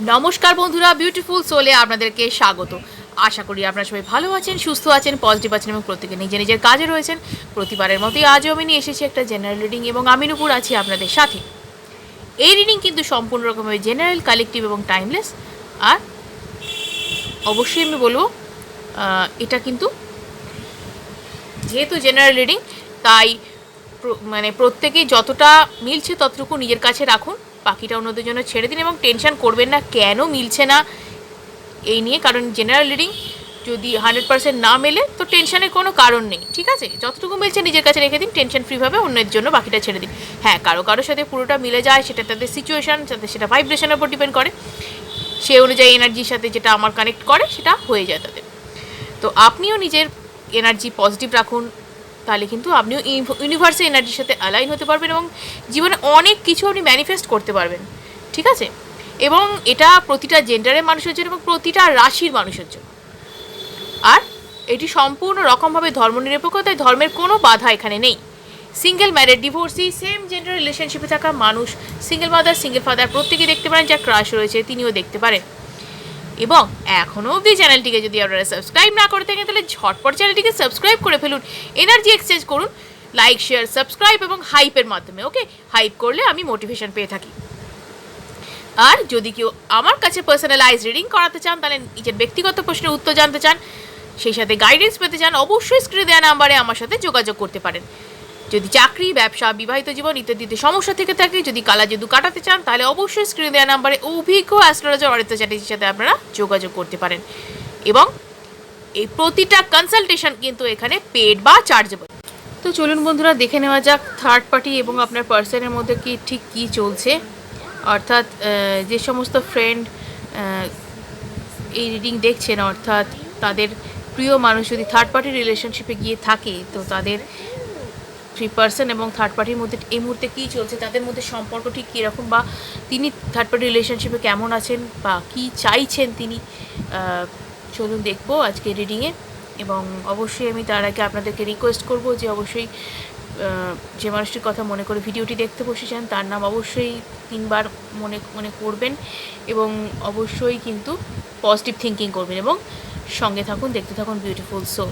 নমস্কার বন্ধুরা, বিউটিফুল সোলে আপনাদেরকে স্বাগত। আশা করি আপনারা সবাই ভালো আছেন, সুস্থ আছেন, পজিটিভ আছেন এবং প্রত্যেকে নিজের নিজের কাজে রয়েছেন। প্রতিবারের মতোই আজও আমি নিয়ে এসেছি একটা জেনারেল রিডিং এবং আমি নূপুর আছি আপনাদের সাথে। এই রিডিং কিন্তু সম্পূর্ণ রকমের জেনারেল, কালেকটিভ এবং টাইমলেস। আর অবশ্যই আমি বলবো এটা কিন্তু যেহেতু জেনারেল রিডিং, তাই মানে প্রত্যেকেই যতটা মিলছে ততটুকু নিজের কাছে রাখুন, বাকিটা অন্যদের জন্য ছেড়ে দিন এবং টেনশন করবেন না কেন মিলছে না এই নিয়ে। কারণ জেনারেল রিডিং যদি 100% না মেলে তো টেনশনের কোনো কারণ নেই, ঠিক আছে? যতটুকু মিলছে নিজের কাছে রেখে দিন, টেনশন ফ্রিভাবে অন্যের জন্য বাকিটা ছেড়ে দিন। হ্যাঁ, কারোর সাথে পুরোটা মিলে যায় সেটা তাদের সিচুয়েশান, সেটা ভাইব্রেশনের উপর ডিপেন্ড করে। সে অনুযায়ী এনার্জির সাথে যেটা আমার কানেক্ট করে সেটা হয়ে যায় তাদের। তো আপনিও নিজের এনার্জি পজিটিভ রাখুন, তাহলে কিন্তু আপনিও ইউনিভার্সের এনার্জির সাথে অ্যালাইন হতে পারবেন এবং জীবনে অনেক কিছু আপনি ম্যানিফেস্ট করতে পারবেন, ঠিক আছে? এবং এটা প্রতিটা জেন্ডারের মানুষের জন্য এবং প্রতিটা রাশির মানুষের জন্য। আর এটি সম্পূর্ণ রকমভাবে ধর্মনিরপেক্ষ, তাই ধর্মের কোনো বাধা এখানে নেই। Single married, divorcee, same gender রিলেশনশিপে থাকা মানুষ, সিঙ্গেল মাদার, সিঙ্গেল ফাদার প্রত্যেকেই দেখতে পারেন। যার ক্রাশ রয়েছে তিনিও দেখতে পারেন। এবং এখনও অবধি চ্যানেলটিকে যদি আপনারা সাবস্ক্রাইব না করে থাকেন তাহলে ঝটপট চ্যানেলটিকে সাবস্ক্রাইব করে ফেলুন, এনার্জি এক্সচেঞ্জ করুন লাইক, শেয়ার, সাবস্ক্রাইব এবং হাইপের মাধ্যমে। ওকে, হাইপ করলে আমি মোটিভেশন পেয়ে থাকি। আর যদি কেউ আমার কাছে পার্সোনালাইজ রিডিং করাতে চান, তাহলে নিজের ব্যক্তিগত প্রশ্নের উত্তর জানতে চান, সেই সাথে গাইডেন্স পেতে চান, অবশ্যই স্ক্রিনে দেওয়া নাম্বারে আমার সাথে যোগাযোগ করতে পারেন। যদি চাকরি, ব্যবসা, বিবাহিত জীবন ইত্যাদিতে সমস্যা থেকে থাকে, যদি কালা জাদু কাটাতে চান, তাহলে অবশ্যই স্ক্রিনে দেওয়া নাম্বারে অভিজ্ঞ অ্যাস্ট্রোলজার অরিত্র চ্যাটার্জির সাথে আপনারা যোগাযোগ করতে পারেন। এবং এই প্রতিটা কনসালটেশন কিন্তু এখানে পেড বা চার্জেবল। তো চলুন বন্ধুরা, দেখে নেওয়া যাক থার্ড পার্টি এবং আপনার পার্সনের মধ্যে ঠিক কী চলছে। অর্থাৎ যে সমস্ত ফ্রেন্ড এই রিডিং দেখছেন, অর্থাৎ তাদের প্রিয় মানুষ যদি থার্ড পার্টি রিলেশনশিপে গিয়ে থাকে, তো তাদের থ্রি পার্সন এবং থার্ড পার্টির মধ্যে এই মুহূর্তে কী চলছে, তাদের মধ্যে সম্পর্ক ঠিক কীরকম, বা তিনি থার্ড পার্টি রিলেশনশিপে কেমন আছেন বা কী চাইছেন তিনি, চলুন দেখবো আজকে রিডিংয়ে। এবং অবশ্যই আমি তার আগে আপনাদেরকে রিকোয়েস্ট করব যে অবশ্যই যে মানুষটির কথা মনে করে ভিডিওটি দেখতে বসেছেন তার নাম অবশ্যই 3বার মনে মনে করবেন এবং অবশ্যই কিন্তু পজিটিভ থিঙ্কিং করবেন এবং সঙ্গে থাকুন, দেখতে থাকুন বিউটিফুল সোল,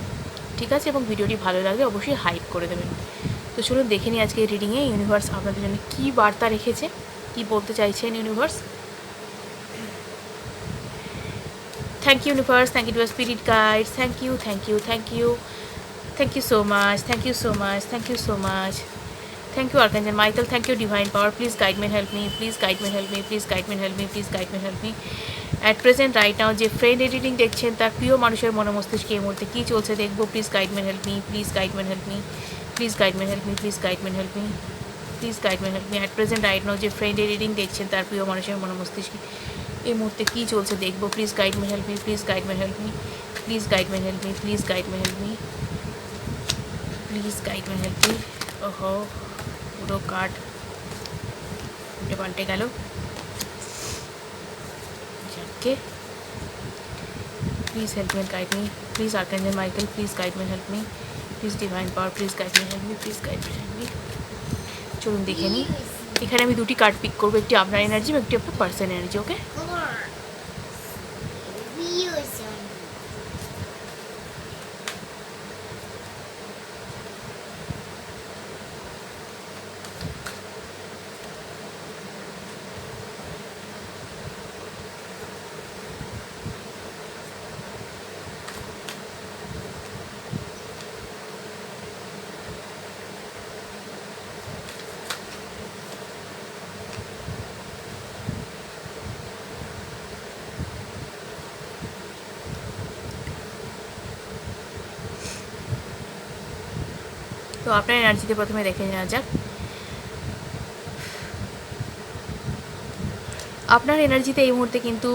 ঠিক আছে? এবং ভিডিওটি ভালো লাগলে অবশ্যই হাইপ করে দেবেন। তো চলুন দেখে নিই আজকে রিডিংয়ে ইউনিভার্স আপনাদের জন্য কী বার্তা রেখেছে, কী বলতে চাইছেন universe. Thank you universe, thank you to our spirit guides, thank you, thank you, thank you, thank you so much, thank you so much, thank you so much, thank you Archangel Michael, thank you divine power, please guide me, help me, please guide me, help me, please guide me, help me, please guide me, help me. At present right now যে friend editing দেখছেন তার প্রিয় মানুষের মনোমস্তিষ্কে এই মুহূর্তে কী চলছে দেখবো। Please guide me, help me, please guide me, help me, please guide me, help me, please guide me, help me, please guide me, help me. At present right now যে friend reading দেখছেন তার প্রিয় মানুষের মনোমস্তিষ্কে এই মুহূর্তে কী চলছে দেখবো। Please guide me, help me, please guide me, help me, please guide me, help me, please guide me, help me, please guide me, help me. ওহো, পুরো কার্ড উল্টে পাল্টে গেল। যাকে please help me, guide me, please archangel Michael, please guide me, help me, please divine power, please guide me, help me, please guide me, help me. চলুন দেখে নিই। এখানে আমি দুটি কার্ড পিক করবো, একটি আপনার এনার্জি এবং একটি আপনার পার্সন এনার্জি। ওকে, তো আপনার এনার্জিতে প্রথমে দেখে নেওয়া যাক। আপনার এনার্জিতে এই মুহূর্তে কিন্তু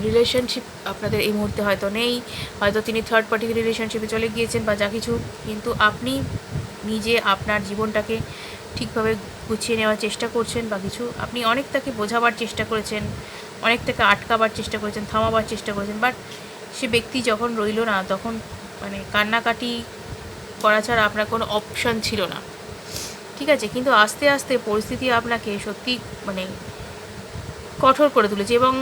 রিলেশনশিপ আপনাদের এই মুহূর্তে হয়তো নেই, হয়তো তিনি থার্ড পার্টি রিলেশনশিপে চলে গিয়েছেন বা যা কিছু, কিন্তু আপনি নিজে আপনার জীবনটাকে ঠিকভাবে গুছিয়ে নেওয়ার চেষ্টা করছেন বা কিছু আপনি অনেক তাকে বোঝাবার চেষ্টা করেছেন, অনেক তাকে আটকাবার চেষ্টা করেছেন, থামাবার চেষ্টা করেছেন, বাট সে ব্যক্তি যখন রইল না তখন মানে কান্নাকাটি করা ছাড়া আপনার কোনো অপশান ছিল না, ঠিক আছে? কিন্তু আস্তে আস্তে পরিস্থিতি আপনাকে সত্যি মানে কঠোর করে তুলেছে। এবং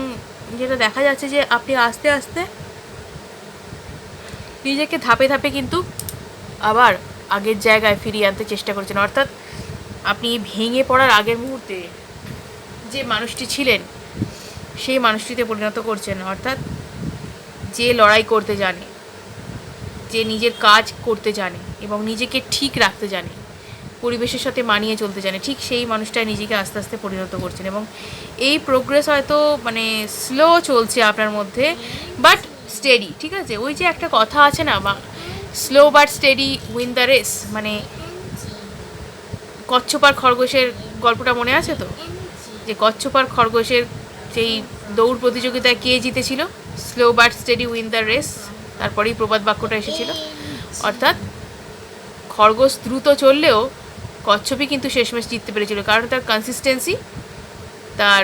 যেটা দেখা যাচ্ছে যে আপনি আস্তে আস্তে নিজেকে ধাপে ধাপে কিন্তু আবার আগের জায়গায় ফিরিয়ে আনতে চেষ্টা করছেন। অর্থাৎ আপনি ভেঙে পড়ার আগের মুহূর্তে যে মানুষটি ছিলেন সেই মানুষটিতে পরিণত করছেন। অর্থাৎ যে লড়াই করতে জানে, যে নিজের কাজ করতে জানে এবং নিজেকে ঠিক রাখতে জানে, পরিবেশের সাথে মানিয়ে চলতে জানে, ঠিক সেই মানুষটাই নিজেকে আস্তে আস্তে পরিণত করছেন। এবং এই প্রোগ্রেস হয়তো মানে স্লো চলছে আপনার মধ্যে, বাট স্টেডি। ঠিক আছে, ওই যে একটা কথা আছে না, বা slow but steady win the race, মানে কচ্ছপ আর খরগোশের গল্পটা মনে আছে তো, যে কচ্ছপ আর খরগোশের যেই দৌড় প্রতিযোগিতায় কে জিতেছিল, slow but steady win the race, তারপরেই প্রবাদ বাক্যটা এসেছিল। অর্থাৎ খরগোশ দ্রুত চললেও কচ্ছপই কিন্তু শেষমেশ জিততে পেরেছিল, কারণ তার কনসিস্টেন্সি, তার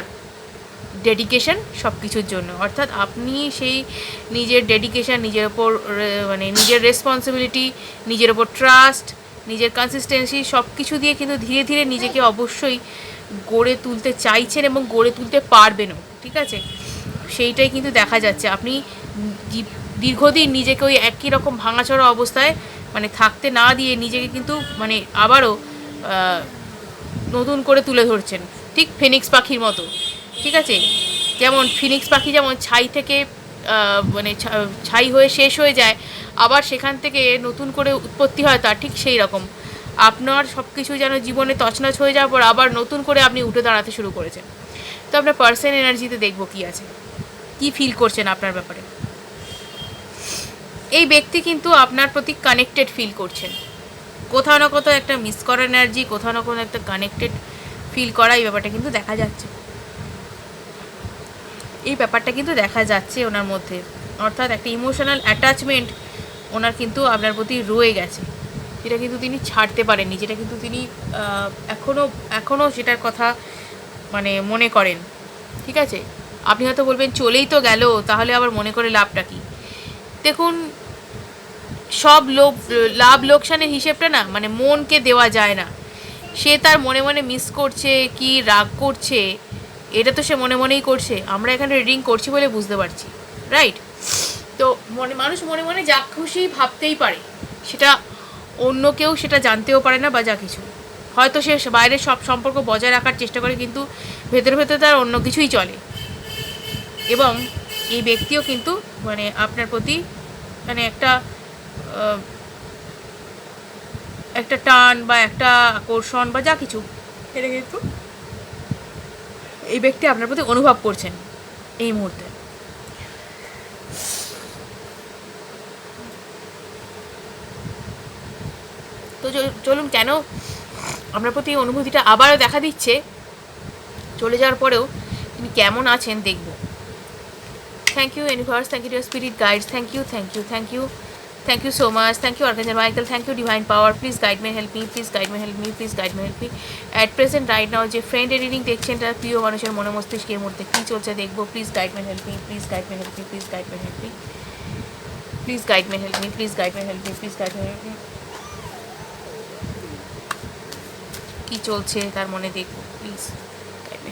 ডেডিকেশন সব কিছুর জন্য। অর্থাৎ আপনি সেই নিজের ডেডিকেশন, নিজের ওপর মানে নিজের রেসপন্সিবিলিটি, নিজের ওপর ট্রাস্ট, নিজের কনসিস্টেন্সি সব কিছু দিয়ে কিন্তু ধীরে ধীরে নিজেকে অবশ্যই গড়ে তুলতে চাইছেন এবং গড়ে তুলতে পারবেনও। ঠিক আছে, সেইটাই কিন্তু দেখা যাচ্ছে। আপনি দীর্ঘদিন নিজেকে ওই একই রকম ভাঙাচোরা অবস্থায় মানে থাকতে না দিয়ে নিজেকে কিন্তু মানে আবারও নতুন করে তুলে ধরছেন, ঠিক ফিনিক্স পাখির মতো। ঠিক আছে, যেমন ফিনিক্স পাখি যেমন ছাই থেকে মানে ছাই হয়ে শেষ হয়ে যায়, আবার সেখান থেকে নতুন করে উৎপত্তি হয়, তার ঠিক সেই রকম আপনার সব কিছু যেন জীবনে তছনছ হয়ে যাওয়ার পর আবার নতুন করে আপনি উঠে দাঁড়াতে শুরু করেছেন। তো আপনার পার্সন এনার্জিতে দেখব কী আছে, কী ফিল করছেন আপনার ব্যাপারে। এই ব্যক্তি কিন্তু আপনার প্রতি কানেক্টেড ফিল করছেন, কোথাও না কোথাও একটা মিস করা এনার্জি, কোথাও না কোথাও একটা কানেক্টেড ফিল করা, এই ব্যাপারটা কিন্তু দেখা যাচ্ছে। এই ব্যাপারটা কিন্তু দেখা যাচ্ছে ওনার মধ্যে। অর্থাৎ একটা ইমোশনাল অ্যাটাচমেন্ট ওনার কিন্তু আপনার প্রতি রয়ে গেছে, যেটা কিন্তু তিনি ছাড়তে পারেননি, যেটা কিন্তু তিনি এখনও সেটার কথা মানে মনে করেন। ঠিক আছে, আপনি হয়তো বলবেন চলেই তো গেল, তাহলে আবার মনে করে লাভটা কী। দেখুন, সব লাভ লোকসানের হিসেবটা না মানে মনকে দেওয়া যায় না। সে তার মনে মনে মিস করছে কি রাগ করছে, এটা তো সে মনে মনেই করছে। আমরা এখানে রিডিং করছি বলে বুঝতে পারছি, রাইট? তো মানুষ মনে মনে যা খুশি ভাবতেই পারে, সেটা অন্য কেউ সেটা জানতেও পারে না, বা যা কিছু হয়তো সে বাইরের সব সম্পর্ক বজায় রাখার চেষ্টা করে, কিন্তু ভেতরে ভেতরে তার অন্য কিছুই চলে। এবং এই ব্যক্তিও কিন্তু মানে আপনার প্রতি মানে একটা টান বা একটা আকর্ষণ বা যা কিছু, এটা কিন্তু এই ব্যক্তি আপনার প্রতি অনুভব করছেন এই মুহূর্তে। তো চলুন, কেন আপনার প্রতি অনুভূতিটা আবারও দেখা দিচ্ছে, চলে যাওয়ার পরেও তিনি কেমন আছেন দেখব। Thank you universe, thank you to spirit guides, thank you, thank you, thank you, thank you so much, thank you archangel Michael, thank you divine power, please guide me, help me, please guide me, help me, please guide me, help me. At present right now যে ফ্রেন্ডের reading দেখছেন, তার প্রিয় মানুষের মনে মস্তিষ্কের মধ্যে কী চলছে দেখবো। Please guide me, help me, please guide me, help me, please guide me, help me, please guide me, help me, please guide me, help me, please guide me, help me. কী চলছে তার মনে দেখবো, প্লিজ গাইড মি।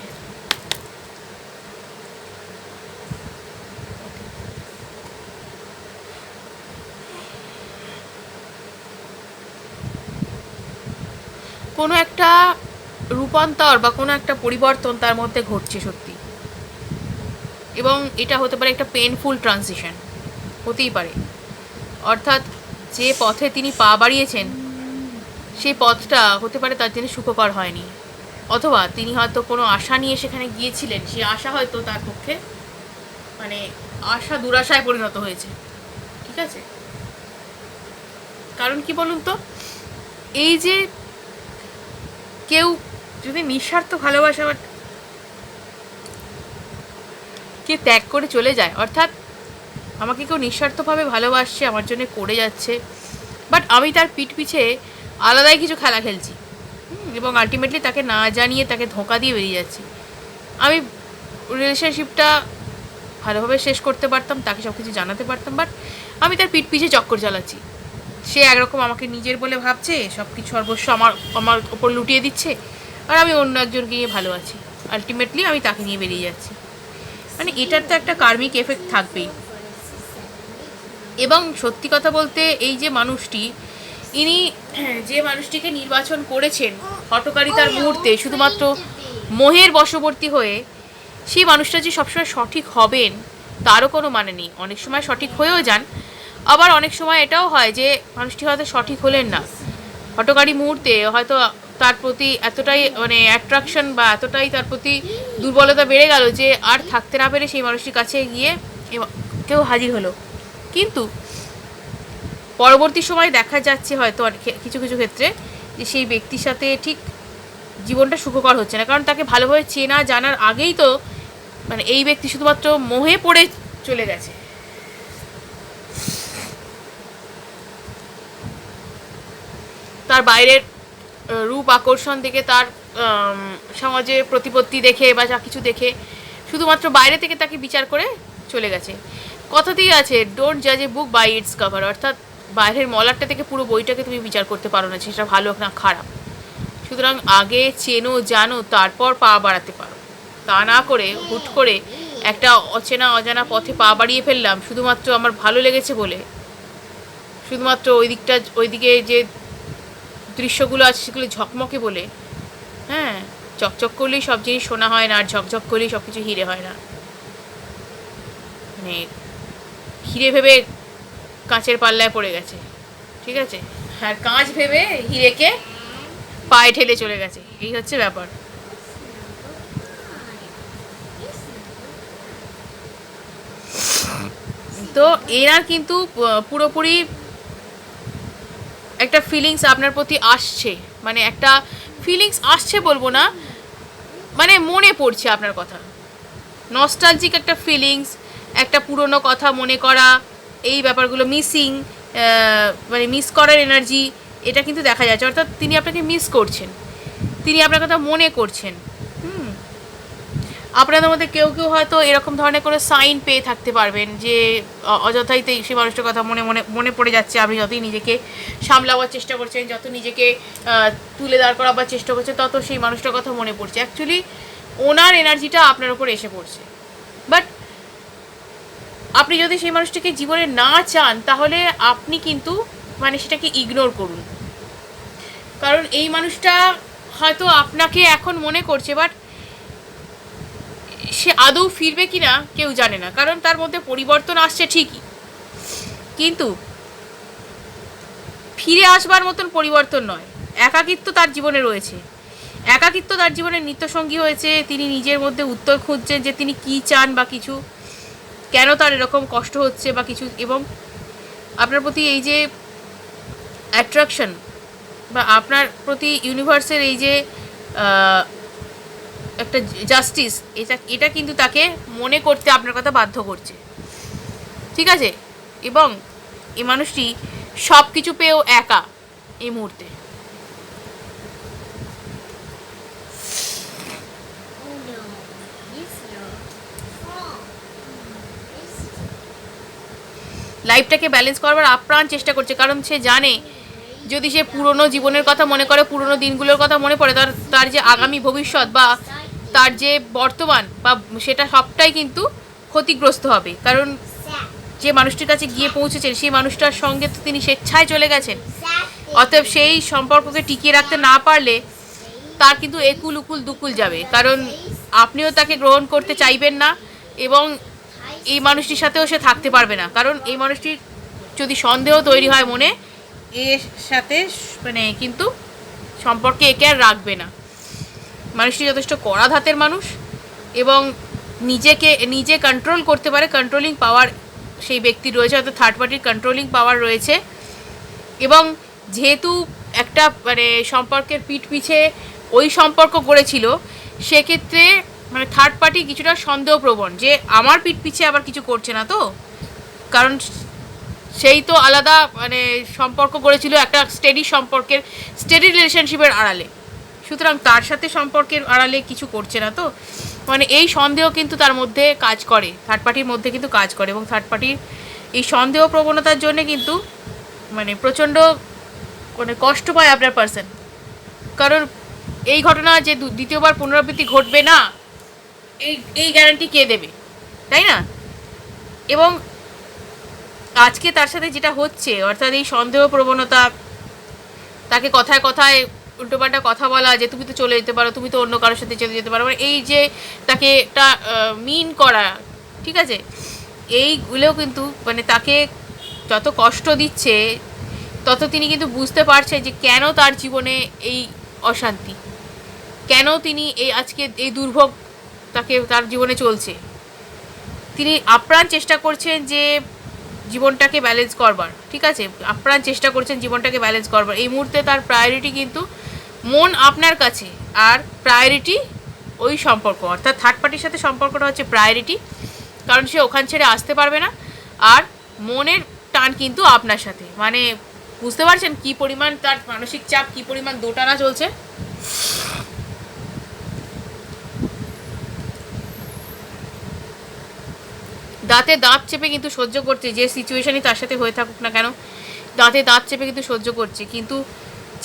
কোনো একটা রূপান্তর বা কোনো একটা পরিবর্তন তার মধ্যে ঘটছে সত্যি, এবং এটা হতে পারে একটা পেনফুল ট্রানজিশন, হতেই পারে। অর্থাৎ যে পথে তিনি পা বাড়িয়েছেন সেই পথটা হতে পারে তার জন্য সুখকর হয়নি, অথবা তিনি হয়তো কোনো আশা নিয়ে সেখানে গিয়েছিলেন, সেই আশা হয়তো তার পক্ষে মানে আশা দুরাশায় পরিণত হয়েছে। ঠিক আছে, কারণ কি বলুন তো, এই যে কেউ যদি নিঃস্বার্থ ভালোবাসা কে ত্যাগ করে চলে যায়, অর্থাৎ আমাকে কেউ নিঃস্বার্থভাবে ভালোবাসছে, আমার জন্য করে যাচ্ছে, বাট আমি তার পিঠ পিছে আলাদাই কিছু খেলা খেলছি, এবং আলটিমেটলি তাকে না জানিয়ে তাকে ধোঁকা দিয়ে বেরিয়ে যাচ্ছি। আমি রিলেশনশিপটা ভালোভাবে শেষ করতে পারতাম, তাকে সব কিছু জানাতে পারতাম, বাট আমি তার পিঠ পিছে চক্কর চালাচ্ছি। সে একরকম আমাকে নিজের বলে ভাবছে, সব কিছু সর্বস্ব আমার ওপর লুটিয়ে দিচ্ছে, আর আমি অন্য একজনকে নিয়ে ভালো আছি। আলটিমেটলি আমি তাকে নিয়ে বেরিয়ে যাচ্ছি। মানে এটার তো একটা কার্মিক এফেক্ট থাকবেই। এবং সত্যি কথা বলতে এই যে মানুষটি, ইনি যে মানুষটিকে নির্বাচন করেছেন হঠকারিতার মুহূর্তে শুধুমাত্র মোহের বশবর্তী হয়ে, সেই মানুষটা যে সবসময় সঠিক হবেন তারও কোনো মানে নেই। অনেক সময় সঠিক হয়েও যান, আবার অনেক সময় এটাও হয় যে মানুষটি হয়তো সঠিক হলেন না, হঠকারী মুহূর্তে হয়তো তার প্রতি এতটাই মানে অ্যাট্রাকশন বা এতটাই তার প্রতি দুর্বলতা বেড়ে গেল যে আর থাকতে না পেরে সেই মানুষটির কাছে গিয়ে কেউ হাজির হলো। কিন্তু পরবর্তী সময় দেখা যাচ্ছে হয়তো কিছু কিছু ক্ষেত্রে যে সেই ব্যক্তির সাথে ঠিক জীবনটা সুখকর হচ্ছে না, কারণ তাকে ভালোভাবে চেনা জানার আগেই তো মানে এই ব্যক্তি শুধুমাত্র মোহে পড়ে চলে গেছে। তার বাইরের রূপ আকর্ষণ দেখে, তার সমাজে প্রতিপত্তি দেখে বা যা কিছু দেখে শুধুমাত্র বাইরে থেকে তাকে বিচার করে চলে গেছে। কথাতেই আছে ডোন্ট জাজ এ বুক বাই ইটস কভার, অর্থাৎ বাইরের মলারটা থেকে পুরো বইটাকে তুমি বিচার করতে পারো না সেটা ভালো না খারাপ। সুতরাং আগে চেনো জানো তারপর পা বাড়াতে পারো, তা না করে হুট করে একটা অচেনা অজানা পথে পা বাড়িয়ে ফেললাম শুধুমাত্র আমার ভালো লেগেছে বলে, শুধুমাত্র ওইদিকে যে দৃশ্যগুলো আছে সেগুলো ঝকমকে বলে। হ্যাঁ, চকচক করলেই সব জিনিস সোনা হয় না, আর ঝকঝক করলেই সব কিছু হিরে হয় না। মানে হিরে ভেবে কাঁচের পাল্লায় পড়ে গেছে, ঠিক আছে, আর কাঁচ ভেবে হিরেকে পায়ে ঠেলে চলে গেছে, এই হচ্ছে ব্যাপার। তো এরা কিন্তু পুরোপুরি একটা ফিলিংস আপনার প্রতি আসছে, মানে একটা ফিলিংস আসছে বলবো না, মানে মনে পড়ছে আপনার কথা, নস্টালজিক একটা ফিলিংস, একটা পুরনো কথা মনে করা, এই ব্যাপারগুলো মিসিং, মানে মিস করার এনার্জি, এটা কিন্তু দেখা যাচ্ছে। অর্থাৎ তিনি আপনাকে মিস করছেন, তিনি আপনার কথা মনে করছেন। আপনাদের মধ্যে কেউ কেউ হয়তো এরকম ধরনের কোনো সাইন পেয়ে থাকতে পারবেন যে অযথাই সেই মানুষটার কথা মনে মনে মনে পড়ে যাচ্ছে। আপনি যতই নিজেকে সামলাবার চেষ্টা করছেন, যত নিজেকে তুলে দাঁড় করাবার চেষ্টা করছেন, তত সেই মানুষটার কথা মনে পড়ছে। অ্যাকচুয়ালি ওনার এনার্জিটা আপনার উপর এসে পড়ছে। বাট আপনি যদি সেই মানুষটাকে জীবনে না চান তাহলে আপনি কিন্তু মানে সেটাকে ইগনোর করুন, কারণ এই মানুষটা হয়তো আপনাকে এখন মনে করছে, বাট সে আদৌ ফিরবে কি না কেউ জানে না, কারণ তার মধ্যে পরিবর্তন আসছে ঠিকই, কিন্তু ফিরে আসবার মতন পরিবর্তন নয়। একাকিত্ব তার জীবনে রয়েছে, একাকিত্ব তার জীবনের নিত্যসঙ্গী হয়েছে। তিনি নিজের মধ্যে উত্তর খুঁজছেন যে তিনি কী চান বা কিছু, কেন তার এরকম কষ্ট হচ্ছে বা কিছু। এবং আপনার প্রতি এই যে অ্যাট্রাকশন বা আপনার প্রতি ইউনিভার্সের এই যে একটা জাস্টিস, এটা কিন্তু তাকে মনে করতে আপনার কথা বাধ্য করছে, ঠিক আছে। এবং এই মানুষটি সব কিছু পেয়েও একা এই মুহূর্তে। লাইফটাকে ব্যালেন্স করবার আপ্রাণ চেষ্টা করছে, কারণ সে জানে যদি সে পুরনো জীবনের কথা মনে করে, পুরনো দিনগুলোর কথা মনে পড়ে, তার যে আগামী ভবিষ্যৎ বা তার যে বর্তমান বা সেটা সবটাই কিন্তু ক্ষতিগ্রস্ত হবে। কারণ যে মানুষটির কাছে গিয়ে পৌঁছেছেন সেই মানুষটার সঙ্গে তো তিনি স্বেচ্ছায় চলে গেছেন, অতএব সেই সম্পর্ককে টিকিয়ে রাখতে না পারলে তার কিন্তু একুল উকুল দুকুল যাবে, কারণ আপনিও তাকে গ্রহণ করতে চাইবেন না এবং এই মানুষটির সাথেও সে থাকতে পারবে না, কারণ এই মানুষটির যদি সন্দেহ তৈরি হয় মনে, এর সাথে মানে কিন্তু সম্পর্কে একে আর রাখবে না। মানুষটি যথেষ্ট কড়া ধাতের মানুষ এবং নিজে কন্ট্রোল করতে পারে, কন্ট্রোলিং পাওয়ার সেই ব্যক্তির রয়েছে, হয়তো থার্ড পার্টির কন্ট্রোলিং পাওয়ার রয়েছে। এবং যেহেতু একটা মানে সম্পর্কের পিঠ পিছে ওই সম্পর্ক গড়েছিল, সেক্ষেত্রে মানে থার্ড পার্টি কিছুটা সন্দেহপ্রবণ যে আমার পিঠ পিছে আবার কিছু করছে না তো, কারণ সেই তো আলাদা মানে সম্পর্ক গড়েছিল একটা স্টেডি রিলেশনশিপের আড়ালে, সুতরাং তার সাথে সম্পর্কের আড়ালে কিছু করছে না তো, মানে এই সন্দেহ কিন্তু তার মধ্যে কাজ করে, থার্ড পার্টির মধ্যে কিন্তু কাজ করে। এবং থার্ড পার্টির এই সন্দেহ প্রবণতার জন্য কিন্তু মানে প্রচণ্ড মানে কষ্ট পায় আপনার পার্সন, কারণ এই ঘটনা যে দ্বিতীয়বার পুনরাবৃত্তি ঘটবে না এই গ্যারান্টি কে দেবে? তাই না? এবং আজকে তার সাথে যেটা হচ্ছে, অর্থাৎ এই সন্দেহ প্রবণতা, তাকে কথায় কথায় উল্টোপাল্টা কথা বলা, যে তুমি তো চলে যেতে পারো, তুমি তো অন্য কারোর সাথে চলে যেতে পারো, মানে এই যে তাকে একটা মিন করা, ঠিক আছে, এইগুলো কিন্তু মানে তাকে যত কষ্ট দিচ্ছে, তত তিনি কিন্তু বুঝতে পারছেন যে কেন তার জীবনে এই অশান্তি, কেন তিনি এই আজকে এই দুর্ভোগ তাকে তার জীবনে চলছে। তিনি আপ্রাণ চেষ্টা করছেন যে জীবনটাকে ব্যালেন্স করবার, ঠিক আছে, আপ্রাণ চেষ্টা করছেন জীবনটাকে ব্যালেন্স করবার। এই মুহূর্তে তার প্রায়োরিটি কিন্তু মন আপনার কাছে, আর প্রায়োরিটি ওই সম্পর্ক, অর্থাৎ থার্ড পার্টির সাথে সম্পর্কটা হচ্ছে প্রায়োরিটি, কারণ সে ওখান ছেড়ে আসতে পারবে না। আর মনের টান কিন্তু আপনার সাথে, মানে বুঝতে পারছেন কি পরিমাণ তার মানসিক চাপ, কি পরিমাণ দোটানা চলছে। দাঁতে দাঁত চেপে কিন্তু সহ্য করছে, যে সিচুয়েশনই তার সাথে হয়ে থাকুক না কেন, দাঁতে দাঁত চেপে কিন্তু সহ্য করছে, কিন্তু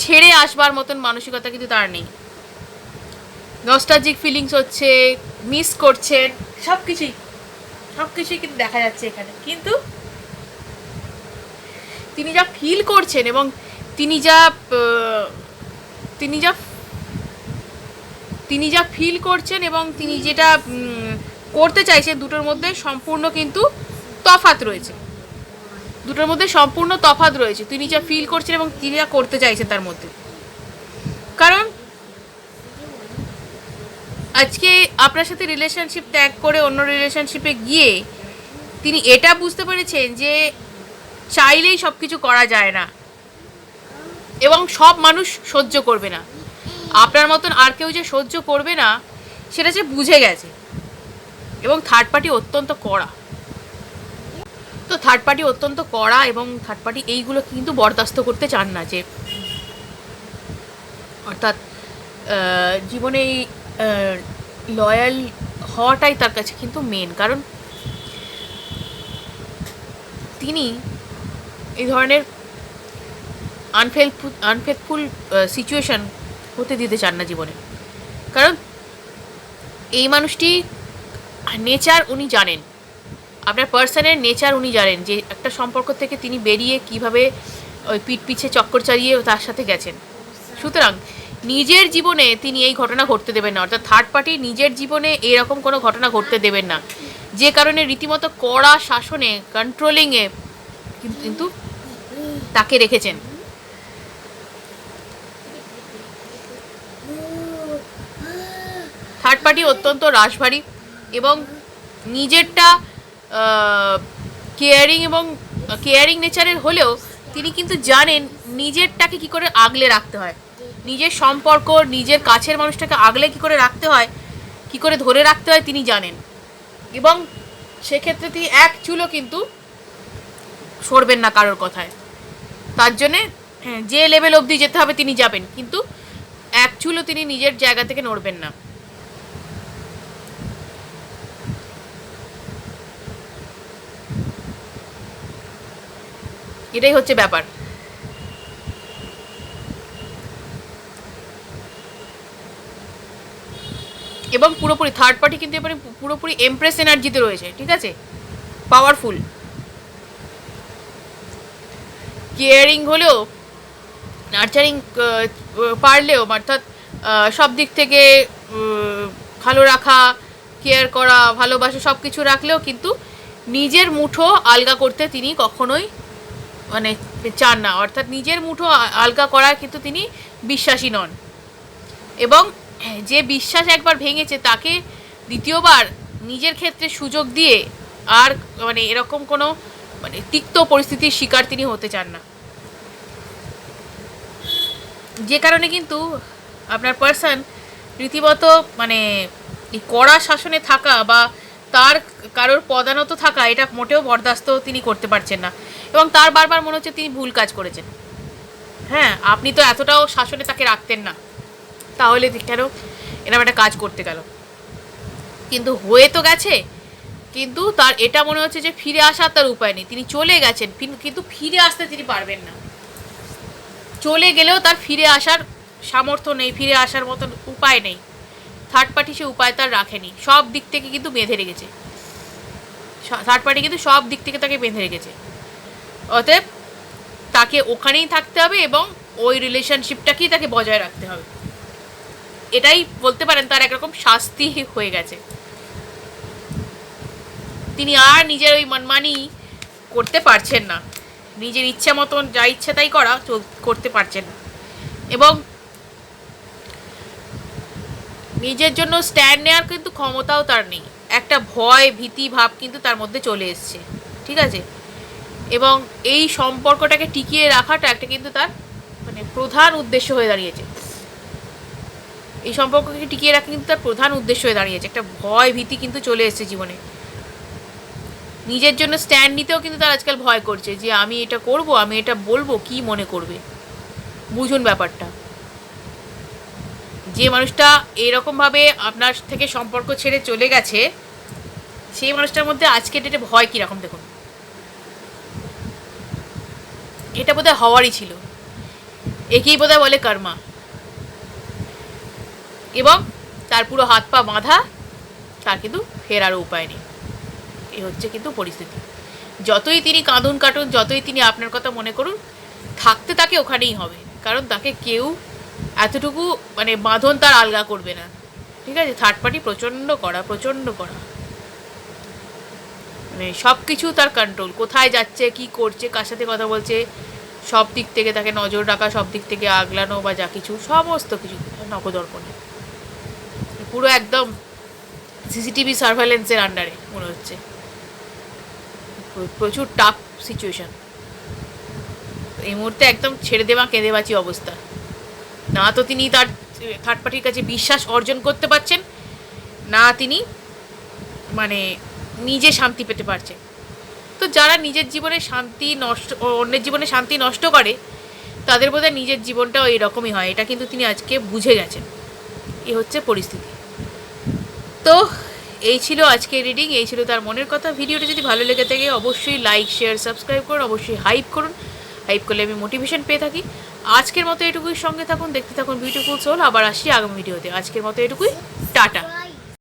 ছেড়ে আসবার মতন মানসিকতা কিন্তু তার নেই। নস্টালজিক ফিলিংস হচ্ছে, মিস করছেন, সব কিছুই কিন্তু দেখা যাচ্ছে এখানে। কিন্তু তিনি যা ফিল করছেন এবং তিনি যা তিনি যা তিনি যা ফিল করছেন এবং তিনি যেটা করতে চাইছেন, দুটোর মধ্যে সম্পূর্ণ কিন্তু তফাৎ রয়েছে, দুটোর মধ্যে সম্পূর্ণ তফাৎ রয়েছে। তিনি যা ফিল করছেন এবং তিনি যা করতে চাইছেন তার মধ্যে। কারণ আজকে আপনার সাথে রিলেশনশিপ ত্যাগ করে অন্য রিলেশনশিপে গিয়ে তিনি এটা বুঝতে পেরেছেন যে চাইলেই সব কিছু করা যায় না, এবং সব মানুষ সহ্য করবে না, আপনার মতন আর কেউ যে সহ্য করবে না সেটা সে বুঝে গেছে। এবং থার্ড পার্টি অত্যন্ত কড়া, তো থার্ড পার্টি অত্যন্ত কড়া, এবং থার্ড পার্টি এইগুলো কিন্তু বরদাস্ত করতে চান না, যে অর্থাৎ জীবনে এই লয়াল হওয়াটাই তার কাছে কিন্তু মেন। কারণ তিনি এই ধরনের আনফেথফুল সিচুয়েশন হতে দিতে চান না জীবনে। কারণ এই মানুষটি নেচার উনি জানেন, আপনার পার্সনের নেচার উনি জানেন, যে একটা সম্পর্ক থেকে তিনি বেরিয়ে কিভাবে ওই পিঠ পিছে চক্কর চালিয়ে তার সাথে গেছেন। সুতরাং নিজের জীবনে তিনি এই ঘটনা ঘটতে দেবেন না, অর্থাৎ থার্ড পার্টি নিজের জীবনে এরকম কোনো ঘটনা ঘটতে দেবেন না, যে কারণে রীতিমতো কড়া শাসনে, কন্ট্রোলিংয়ে কিন্তু তাকে রেখেছেন। থার্ড পার্টি অত্যন্ত রাশভারী এবং নিজেরটা কেয়ারিং নেচারের হলেও তিনি কিন্তু জানেন নিজেরটাকে কি করে আগলে রাখতে হয়, নিজের সম্পর্ক, নিজের কাছের মানুষটাকে আগলে কি করে রাখতে হয়, কি করে ধরে রাখতে হয় তিনি জানেন। এবং সেক্ষেত্রে তিনি এক চুলও কিন্তু সরবেন না কারোর কথায়। তার জন্যে যে লেভেল অবধি যেতে হবে তিনি যাবেন, কিন্তু এক চুলও তিনি নিজের জায়গা থেকে নড়বেন না। এটাই হচ্ছে ব্যাপার। এবং পুরোপুরি থার্ড পার্টি কিন্তু এবারে পুরোপুরি এমপ্রেস এনার্জিতে রয়েছে, ঠিক আছে, পাওয়ারফুল, কেয়ারিং হলেও, নার্চারিং পারলেও, অর্থাৎ সব দিক থেকে ভালো রাখা, কেয়ার করা, ভালোবাসা সব কিছু রাখলেও কিন্তু নিজের মুঠো আলগা করতে তিনি কখনোই মানে চান না, অর্থাৎ নিজের মুঠো আলগা করার কিন্তু তিনি বিশ্বাসী নন। এবং যে বিশ্বাস একবার ভেঙেছে তাকে দ্বিতীয়বার নিজের ক্ষেত্রে সুযোগ দিয়ে আর মানে এরকম কোনো মানে তিক্ত পরিস্থিতির শিকার তিনি হতে চান না। যে কারণে কিন্তু আপনার পার্সন রীতিমতো মানে এই কড়া শাসনে থাকা বা তার কারোর পদানত থাকা, এটা মোটেও বরদাস্ত তিনি করতে পারছেন না, এবং তার বারবার মনে হচ্ছে তিনি ভুল কাজ করেছেন। হ্যাঁ, আপনি তো এতটাও শাসনে তাকে রাখতেন না, তাহলে কেন এরকম একটা কাজ করতে গেল। কিন্তু হয়ে তো গেছে, কিন্তু তার এটা মনে হচ্ছে যে ফিরে আসার তার উপায় নেই, তিনি চলে গেছেন কিন্তু ফিরে আসতে তিনি পারবেন না, চলে গেলেও তার ফিরে আসার সামর্থ্য নেই, ফিরে আসার মতন উপায় নেই। থার্ড পার্টি সে উপায় তার রাখেনি, সব দিক থেকে কিন্তু বেঁধে রেখেছে। থার্ড পার্টি কিন্তু সব দিক থেকে তাকে বেঁধে রেখেছে। অতএব তাকে ওখানেই থাকতে হবে এবং ওই রিলেশনশিপটাকেই তাকে বজায় রাখতে হবে। এটাই বলতে পারেন তার একরকম শাস্তি হয়ে গেছে। তিনি আর নিজের ওই মনমানি করতে পারছেন না, নিজের ইচ্ছা মতন যা ইচ্ছা তাই করতে পারছেন না, এবং নিজের জন্য স্ট্যান্ড নেওয়ার কিন্তু ক্ষমতাও তার নেই। একটা ভয় ভীতি ভাব কিন্তু তার মধ্যে চলে এসছে, ঠিক আছে? এবং এই সম্পর্কটাকে টিকিয়ে রাখাটা একটা কিন্তু তার মানে প্রধান উদ্দেশ্য হয়ে দাঁড়িয়েছে। এই সম্পর্ককে টিকিয়ে রাখা কিন্তু তার প্রধান উদ্দেশ্য হয়ে দাঁড়িয়েছে। একটা ভয় ভীতি কিন্তু চলে এসছে জীবনে। নিজের জন্য স্ট্যান্ড নিতেও কিন্তু তার আজকাল ভয় করছে যে আমি এটা করব, আমি এটা বলবো, কি মনে করবে। বুঝুন ব্যাপারটা। যে মানুষটা এরকমভাবে আপনার থেকে সম্পর্ক ছেড়ে চলে গেছে, সেই মানুষটার মধ্যে আজকে ডেটে ভয় কীরকম দেখুন। এটা বোধহয় হওয়ারই ছিল। একেই বোধহয় বলে কর্মা। এবং তার পুরো হাত পা বাঁধা, তার কিন্তু ফেরারও উপায় নেই। এই হচ্ছে কিন্তু পরিস্থিতি। যতই তিনি কাঁদুন কাটুন, যতই তিনি আপনার কথা মনে করুন, থাকতে তাকে ওখানেই হবে। কারণ তাকে কেউ এতটুকু মানে বাঁধন তার আলগা করবে না, ঠিক আছে? থার্ড পার্টি প্রচণ্ড কড়া, প্রচণ্ড কড়া। মানে সব কিছু তার কন্ট্রোল, কোথায় যাচ্ছে, কি করছে, কার সাথে কথা বলছে, সব দিক থেকে তাকে নজর রাখা, সব দিক থেকে আগলানো বা যা কিছু, সমস্ত কিছু নখদর্পণে। পুরো একদম সিসিটিভি সার্ভেলেন্সের আন্ডারে মনে হচ্ছে। প্রচুর টাফ সিচুয়েশন এই মুহূর্তে, একদম ছেড়ে দেওয়া কেঁদে বাঁচি অবস্থা। না তো তিনি তার থার্ড পার্টির কাছে বিশ্বাস অর্জন করতে পারছেন, না তিনি মানে নিজে শান্তি পেতে পারছেন। তো যারা নিজের জীবনে শান্তি নষ্ট, অন্যের জীবনে শান্তি নষ্ট করে, তাদের বোধহয় নিজের জীবনটাও এরকমই হয়। এটা কিন্তু তিনি আজকে বুঝে গেছেন। এই হচ্ছে পরিস্থিতি। তো এই ছিল আজকের রিডিং, এই ছিল তার মনের কথা। ভিডিওটা যদি ভালো লেগে থাকে অবশ্যই লাইক শেয়ার সাবস্ক্রাইব করুন, অবশ্যই হাইপ করুন। হাইপ করলে আমি মোটিভেশন পেয়ে থাকি। আজকের মতো এটুকুই, সঙ্গে থাকুন, দেখতে থাকুন বিউটিফুল সোল। আবার আসছি আগামী ভিডিওতে। আজকের মতো এটুকুই, টাটা।